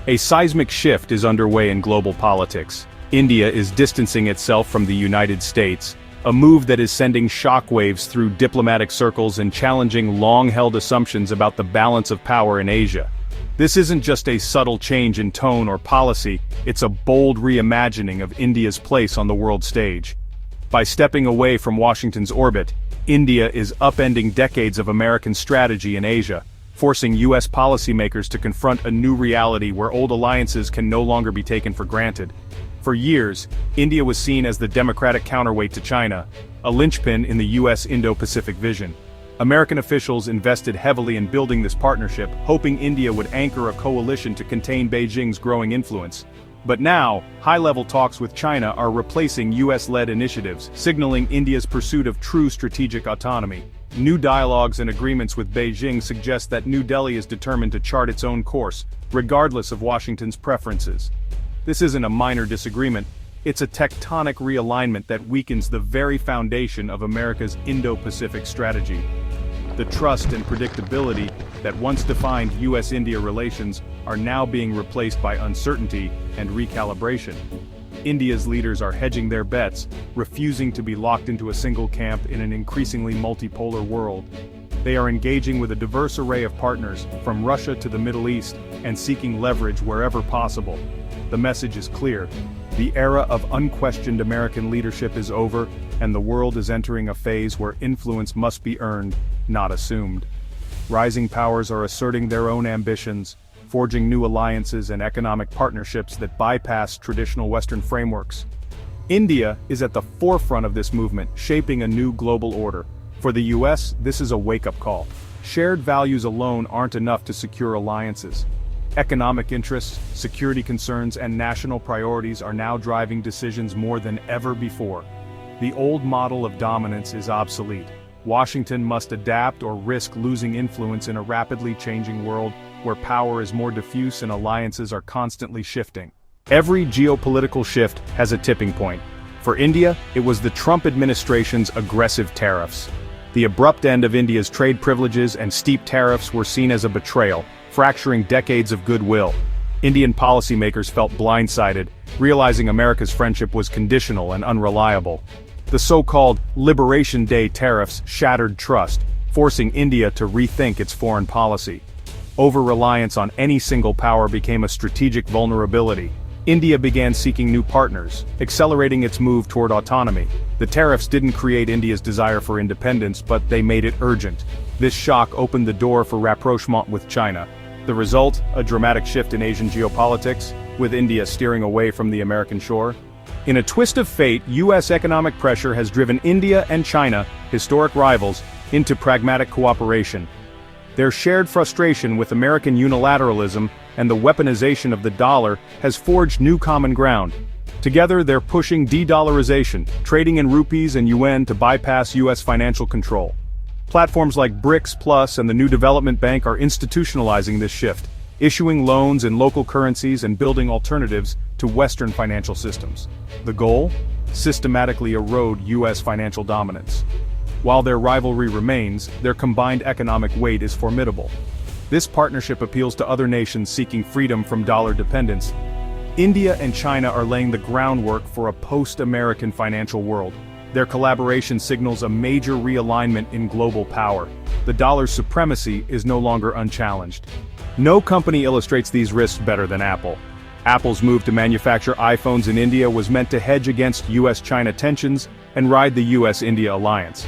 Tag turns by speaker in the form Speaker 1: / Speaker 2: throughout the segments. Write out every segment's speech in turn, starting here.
Speaker 1: A seismic shift is underway in global politics. India is distancing itself from the United States, a move that is sending shockwaves through diplomatic circles and challenging long-held assumptions about the balance of power in Asia. This isn't just a subtle change in tone or policy, it's a bold reimagining of India's place on the world stage. By stepping away from Washington's orbit, India is upending decades of American strategy in Asia, forcing U.S. policymakers to confront a new reality where old alliances can no longer be taken for granted. For years, India was seen as the democratic counterweight to China, a linchpin in the U.S. Indo-Pacific vision. American officials invested heavily in building this partnership, hoping India would anchor a coalition to contain Beijing's growing influence. But now, high-level talks with China are replacing US-led initiatives, signaling India's pursuit of true strategic autonomy. New dialogues and agreements with Beijing suggest that New Delhi is determined to chart its own course, regardless of Washington's preferences. This isn't a minor disagreement, it's a tectonic realignment that weakens the very foundation of America's Indo-Pacific strategy. The trust and predictability that once defined US-India relations are now being replaced by uncertainty and recalibration. India's leaders are hedging their bets, refusing to be locked into a single camp in an increasingly multipolar world. They are engaging with a diverse array of partners, from Russia to the Middle East, and seeking leverage wherever possible. The message is clear. The era of unquestioned American leadership is over, and the world is entering a phase where influence must be earned, not assumed. Rising powers are asserting their own ambitions, forging new alliances and economic partnerships that bypass traditional Western frameworks. India is at the forefront of this movement, shaping a new global order. For the US, this is a wake-up call. Shared values alone aren't enough to secure alliances. Economic interests, security concerns, and national priorities are now driving decisions more than ever before. The old model of dominance is obsolete. Washington must adapt or risk losing influence in a rapidly changing world where power is more diffuse and alliances are constantly shifting. Every geopolitical shift has a tipping point. For India, it was the Trump administration's aggressive tariffs. The abrupt end of India's trade privileges and steep tariffs were seen as a betrayal, fracturing decades of goodwill. Indian policymakers felt blindsided, realizing America's friendship was conditional and unreliable. The so-called Liberation Day tariffs shattered trust, forcing India to rethink its foreign policy. Over-reliance on any single power became a strategic vulnerability. India began seeking new partners, accelerating its move toward autonomy. The tariffs didn't create India's desire for independence, but they made it urgent. This shock opened the door for rapprochement with China. The result, a dramatic shift in Asian geopolitics, with India steering away from the American shore. In a twist of fate, US economic pressure has driven India and China, historic rivals, into pragmatic cooperation. Their shared frustration with American unilateralism and the weaponization of the dollar has forged new common ground. Together, they're pushing de-dollarization, trading in rupees and yuan to bypass US financial control. Platforms like BRICS Plus and the New Development Bank are institutionalizing this shift, issuing loans in local currencies and building alternatives to Western financial systems. The goal? Systematically erode US financial dominance. While their rivalry remains, their combined economic weight is formidable. This partnership appeals to other nations seeking freedom from dollar dependence. India and China are laying the groundwork for a post-American financial world. Their collaboration signals a major realignment in global power. The dollar's supremacy is no longer unchallenged. No company illustrates these risks better than Apple. Apple's move to manufacture iPhones in India was meant to hedge against US-China tensions and ride the US-India alliance.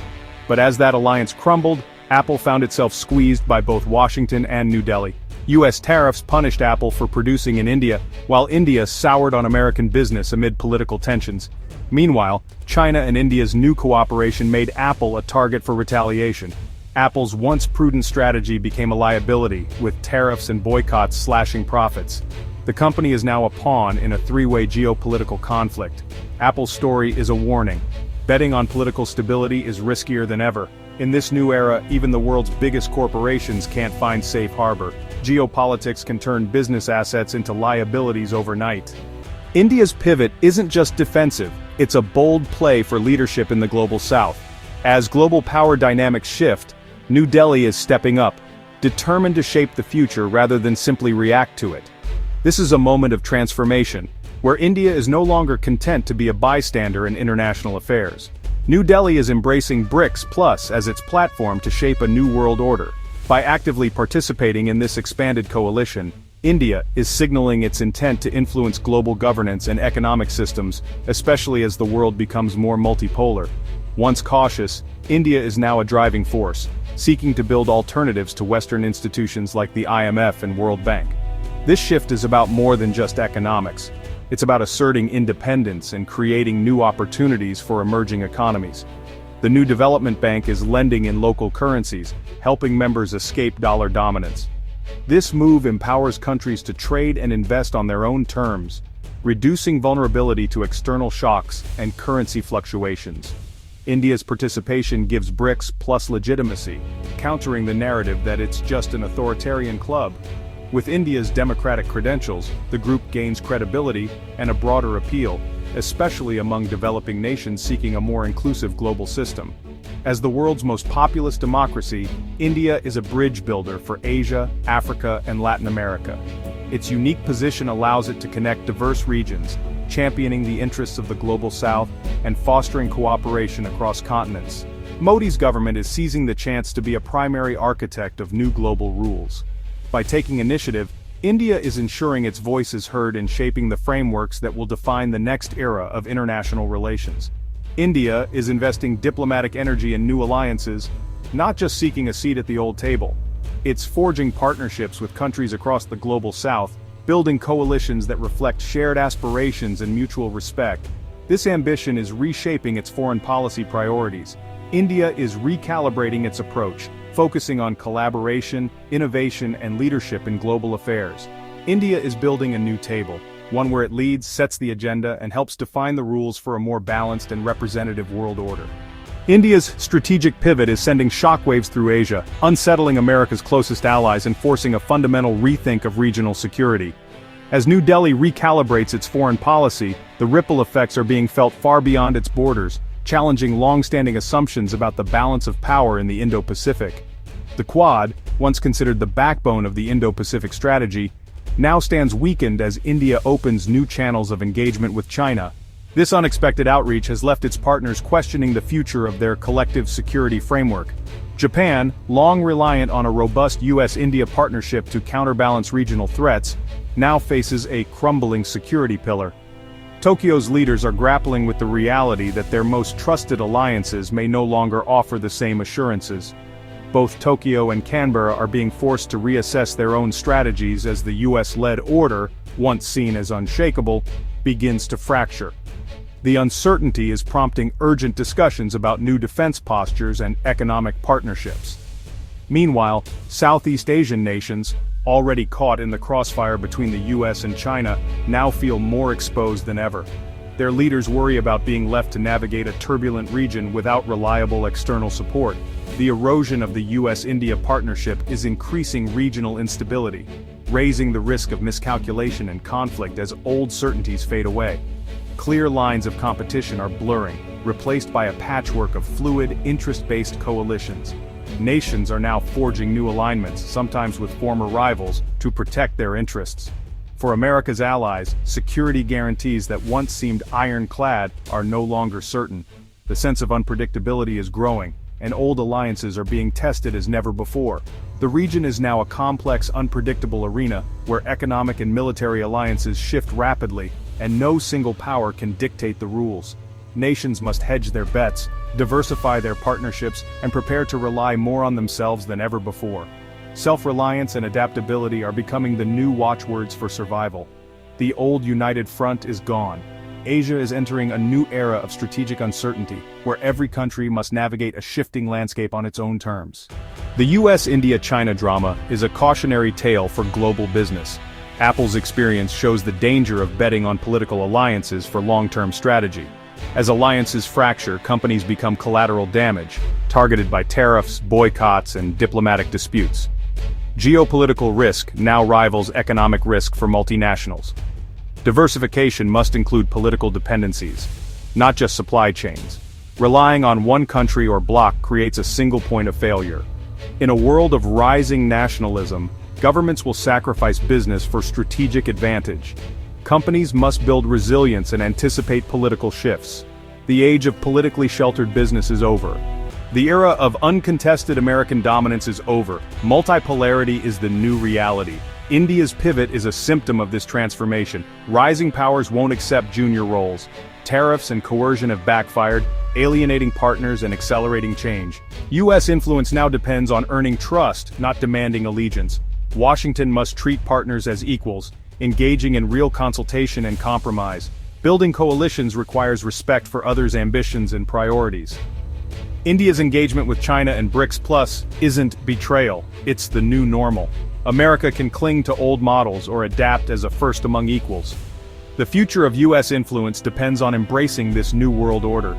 Speaker 1: But as that alliance crumbled, Apple found itself squeezed by both Washington and New Delhi. US tariffs punished Apple for producing in India, while India soured on American business amid political tensions. Meanwhile, China and India's new cooperation made Apple a target for retaliation. Apple's once prudent strategy became a liability, with tariffs and boycotts slashing profits. The company is now a pawn in a three-way geopolitical conflict. Apple's story is a warning. Betting on political stability is riskier than ever. In this new era, even the world's biggest corporations can't find safe harbor. Geopolitics can turn business assets into liabilities overnight. India's pivot isn't just defensive, it's a bold play for leadership in the global south. As global power dynamics shift, New Delhi is stepping up, determined to shape the future rather than simply react to it. This is a moment of transformation, where India is no longer content to be a bystander in international affairs. New Delhi is embracing BRICS Plus as its platform to shape a new world order. By actively participating in this expanded coalition, India is signaling its intent to influence global governance and economic systems, especially as the world becomes more multipolar. Once cautious, India is now a driving force, seeking to build alternatives to Western institutions like the IMF and World Bank. This shift is about more than just economics. It's about asserting independence and creating new opportunities for emerging economies. The new development bank is lending in local currencies, helping members escape dollar dominance. This move empowers countries to trade and invest on their own terms, reducing vulnerability to external shocks and currency fluctuations. India's participation gives BRICS Plus legitimacy, countering the narrative that it's just an authoritarian club. With India's democratic credentials, the group gains credibility and a broader appeal, especially among developing nations seeking a more inclusive global system. As the world's most populous democracy, India is a bridge builder for Asia, Africa, and Latin America. Its unique position allows it to connect diverse regions, championing the interests of the global south and fostering cooperation across continents. Modi's government is seizing the chance to be a primary architect of new global rules. By taking initiative, India is ensuring its voice is heard in shaping the frameworks that will define the next era of international relations. India is investing diplomatic energy in new alliances, not just seeking a seat at the old table. It's forging partnerships with countries across the global south, building coalitions that reflect shared aspirations and mutual respect. This ambition is reshaping its foreign policy priorities. India is recalibrating its approach, focusing on collaboration, innovation, and leadership in global affairs. India is building a new table, one where it leads, sets the agenda, and helps define the rules for a more balanced and representative world order. India's strategic pivot is sending shockwaves through Asia, unsettling America's closest allies and forcing a fundamental rethink of regional security. As New Delhi recalibrates its foreign policy, the ripple effects are being felt far beyond its borders, challenging long-standing assumptions about the balance of power in the Indo-Pacific. The Quad, once considered the backbone of the Indo-Pacific strategy, now stands weakened as India opens new channels of engagement with China. This unexpected outreach has left its partners questioning the future of their collective security framework. Japan, long reliant on a robust US-India partnership to counterbalance regional threats, now faces a crumbling security pillar. Tokyo's leaders are grappling with the reality that their most trusted alliances may no longer offer the same assurances. Both Tokyo and Canberra are being forced to reassess their own strategies as the US-led order, once seen as unshakable, begins to fracture. The uncertainty is prompting urgent discussions about new defense postures and economic partnerships. Meanwhile, Southeast Asian nations, already caught in the crossfire between the US and China, now feel more exposed than ever. Their leaders worry about being left to navigate a turbulent region without reliable external support. The erosion of the US-India partnership is increasing regional instability, raising the risk of miscalculation and conflict as old certainties fade away. Clear lines of competition are blurring, replaced by a patchwork of fluid, interest-based coalitions. Nations are now forging new alignments, sometimes with former rivals, to protect their interests. For America's allies, security guarantees that once seemed ironclad are no longer certain. The sense of unpredictability is growing, and old alliances are being tested as never before. The region is now a complex, unpredictable arena, where economic and military alliances shift rapidly, and no single power can dictate the rules. Nations must hedge their bets, diversify their partnerships, and prepare to rely more on themselves than ever before. Self-reliance and adaptability are becoming the new watchwords for survival. The old united front is gone. Asia is entering a new era of strategic uncertainty, where every country must navigate a shifting landscape on its own terms. The US-India-China drama is a cautionary tale for global business. Apple's experience shows the danger of betting on political alliances for long-term strategy. As alliances fracture, companies become collateral damage, targeted by tariffs, boycotts, and diplomatic disputes. Geopolitical risk now rivals economic risk for multinationals. Diversification must include political dependencies, not just supply chains. Relying on one country or bloc creates a single point of failure. In a world of rising nationalism, Governments will sacrifice business for strategic advantage. Companies must build resilience and anticipate political shifts. The age of politically sheltered business is over. The era of uncontested American dominance is over. Multipolarity is the new reality. India's pivot is a symptom of this transformation. Rising powers won't accept junior roles. Tariffs and coercion have backfired, alienating partners and accelerating change. U.S. influence now depends on earning trust, not demanding allegiance. Washington must treat partners as equals, engaging in real consultation and compromise. Building coalitions requires respect for others' ambitions and priorities. India's engagement with China and BRICS Plus isn't betrayal, it's the new normal. America can cling to old models or adapt as a first among equals. The future of U.S. influence depends on embracing this new world order.